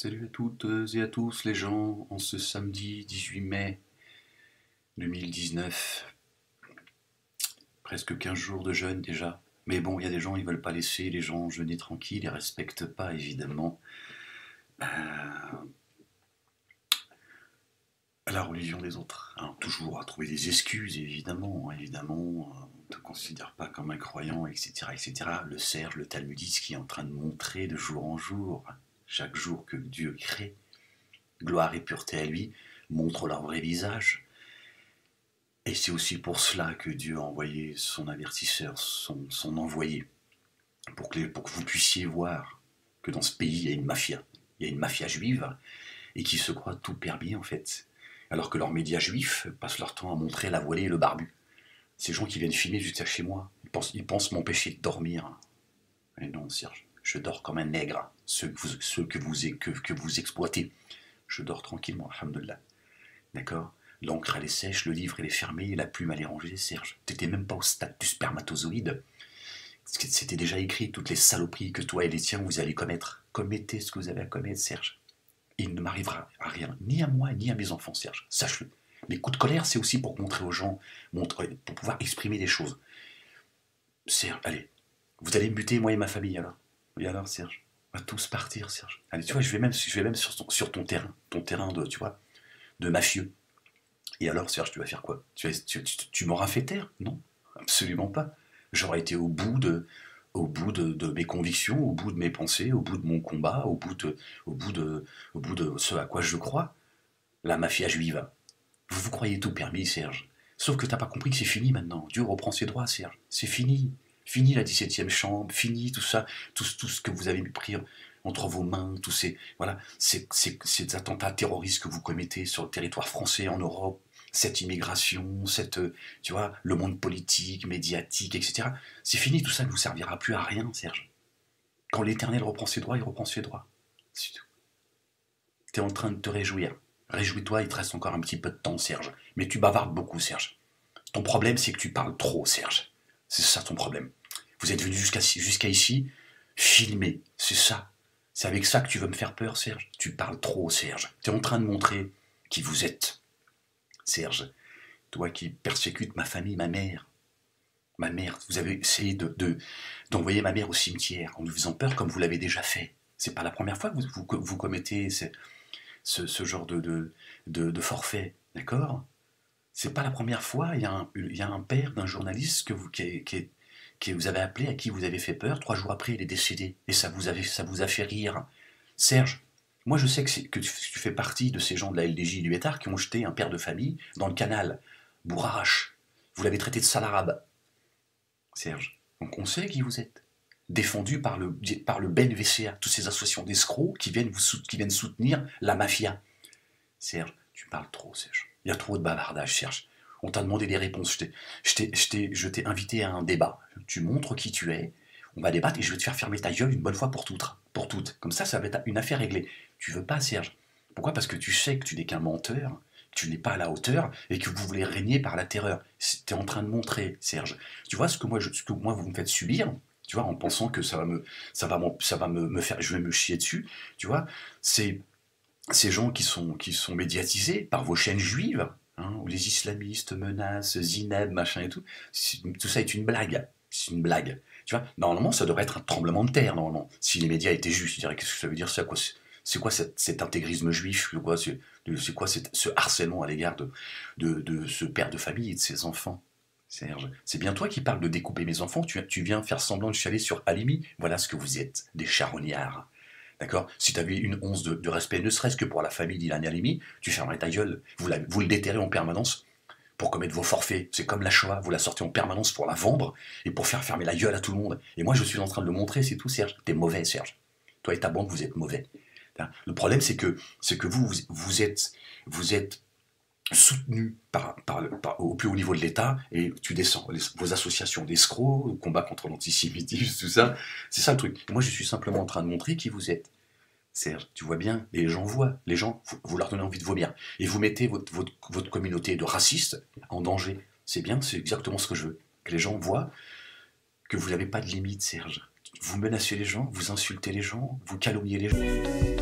Salut à toutes et à tous les gens, en ce samedi 18 mai 2019, presque 15 jours de jeûne déjà. Mais bon, il y a des gens, ils veulent pas laisser les gens jeûner tranquilles, ils respectent pas évidemment euh, la religion des autres. Alors toujours à trouver des excuses évidemment, on ne te considère pas comme un croyant, etc., etc. Le Serge, le talmudiste qui est en train de montrer de jour en jour, chaque jour que Dieu crée, gloire et pureté à lui, montrent leur vrai visage. Et c'est aussi pour cela que Dieu a envoyé son avertisseur, son envoyé, pour que vous puissiez voir que dans ce pays, il y a une mafia. Il y a une mafia juive, et qui se croit tout permis en fait. Alors que leurs médias juifs passent leur temps à montrer la voilée et le barbu. Ces gens qui viennent filmer jusqu'à chez moi, ils pensent m'empêcher de dormir. Et non, Serge, je dors comme un nègre, ceux que vous exploitez. Je dors tranquillement, alhamdoulilah. D'accord? L'encre elle est sèche, le livre il est fermé, la plume elle est rangée, Serge. T'étais même pas au stade du spermatozoïde. C'était déjà écrit, toutes les saloperies que toi et les tiens vous allez commettre. Commettez ce que vous avez à commettre, Serge. Il ne m'arrivera à rien, ni à moi, ni à mes enfants, Serge. Sache-le. Mes coups de colère, c'est aussi pour montrer aux gens, pour pouvoir exprimer des choses. Serge, allez, vous allez me buter, moi et ma famille, alors. Et alors, Serge? On va tous partir, Serge. Allez, tu vois, je vais même sur ton terrain de, tu vois, de mafieux. Et alors, Serge, tu vas faire quoi? Tu m'auras fait taire? Non, absolument pas. J'aurais été au bout de mes convictions, au bout de mes pensées, au bout de mon combat, au bout de ce à quoi je crois. La mafia juive. Vous vous croyez tout permis, Serge. Sauf que t'as pas compris que c'est fini maintenant. Dieu reprend ses droits, Serge. C'est fini. Fini la 17e chambre, fini tout ça, tout ce que vous avez pris entre vos mains, tous ces attentats terroristes que vous commettez sur le territoire français, en Europe, cette immigration, tu vois, le monde politique, médiatique, etc. C'est fini, tout ça ne vous servira plus à rien, Serge. Quand l'Éternel reprend ses droits, il reprend ses droits. C'est tout. T'es en train de te réjouir. Réjouis-toi, il te reste encore un petit peu de temps, Serge. Mais tu bavardes beaucoup, Serge. Ton problème, c'est que tu parles trop, Serge. C'est ça ton problème. Vous êtes venu jusqu'à ici, filmer, c'est ça. C'est avec ça que tu veux me faire peur, Serge. Tu parles trop, Serge. Tu es en train de montrer qui vous êtes, Serge. Toi qui persécutes ma famille, ma mère. Ma mère, vous avez essayé d'envoyer ma mère au cimetière en lui faisant peur comme vous l'avez déjà fait. C'est pas la première fois que vous commettez ce genre de forfait, d'accord? C'est pas la première fois, il y a un père d'un journaliste que vous avez appelé, à qui vous avez fait peur, 3 jours après il est décédé, et ça vous a fait rire. Serge, moi je sais que tu fais partie de ces gens de la LDJ et du État qui ont jeté un père de famille dans le canal, Bourrache. Vous l'avez traité de sale arabe, Serge. Donc on sait qui vous êtes. Défendu par le BNVCA, toutes ces associations d'escrocs qui viennent soutenir la mafia. Serge, tu parles trop, Serge. Il y a trop de bavardage, Serge. On t'a demandé des réponses. Je t'ai invité à un débat. Tu montres qui tu es. On va débattre et je vais te faire fermer ta gueule une bonne fois pour toutes. Pour toutes. Comme ça va être une affaire réglée. Tu veux pas, Serge? Pourquoi? Parce que tu sais que tu n'es qu'un menteur, que tu n'es pas à la hauteur et que vous voulez régner par la terreur. Tu es en train de montrer, Serge. Tu vois ce que moi vous me faites subir? Tu vois, en pensant que ça va me faire, je vais me chier dessus. Tu vois, c'est ces gens qui sont médiatisés par vos chaînes juives, hein, où les islamistes menacent, Zineb, machin et tout, tout ça est une blague. C'est une blague. Tu vois, normalement, ça devrait être un tremblement de terre, normalement. Si les médias étaient justes, je dirais, qu'est-ce que ça veut dire ça, quoi? C'est quoi cet intégrisme juif? C'est quoi ce harcèlement à l'égard de ce père de famille et de ses enfants? Serge, c'est bien toi qui parles de découper mes enfants, tu viens faire semblant de chialer sur Halimi. Voilà ce que vous êtes, des charognards. D'accord? Si tu avais une once de respect, ne serait-ce que pour la famille d'Ilan Halimi, tu fermerais ta gueule. Vous le déterrez en permanence pour commettre vos forfaits. C'est comme la Shoah, vous la sortez en permanence pour la vendre et pour faire fermer la gueule à tout le monde. Et moi, je suis en train de le montrer, c'est tout, Serge. T'es mauvais, Serge. Toi et ta bande, vous êtes mauvais. Le problème, c'est que vous êtes soutenu au plus haut niveau de l'État, et tu descends. Vos associations d'escrocs, combat contre l'antisémitisme, tout ça, c'est ça le truc. Et moi, je suis simplement en train de montrer qui vous êtes. Serge, tu vois bien, et les gens voient, les gens, vous leur donnez envie de vomir. Et vous mettez votre communauté de racistes en danger. C'est bien, c'est exactement ce que je veux. Que les gens voient que vous n'avez pas de limite, Serge. Vous menacez les gens, vous insultez les gens, vous calomniez les gens.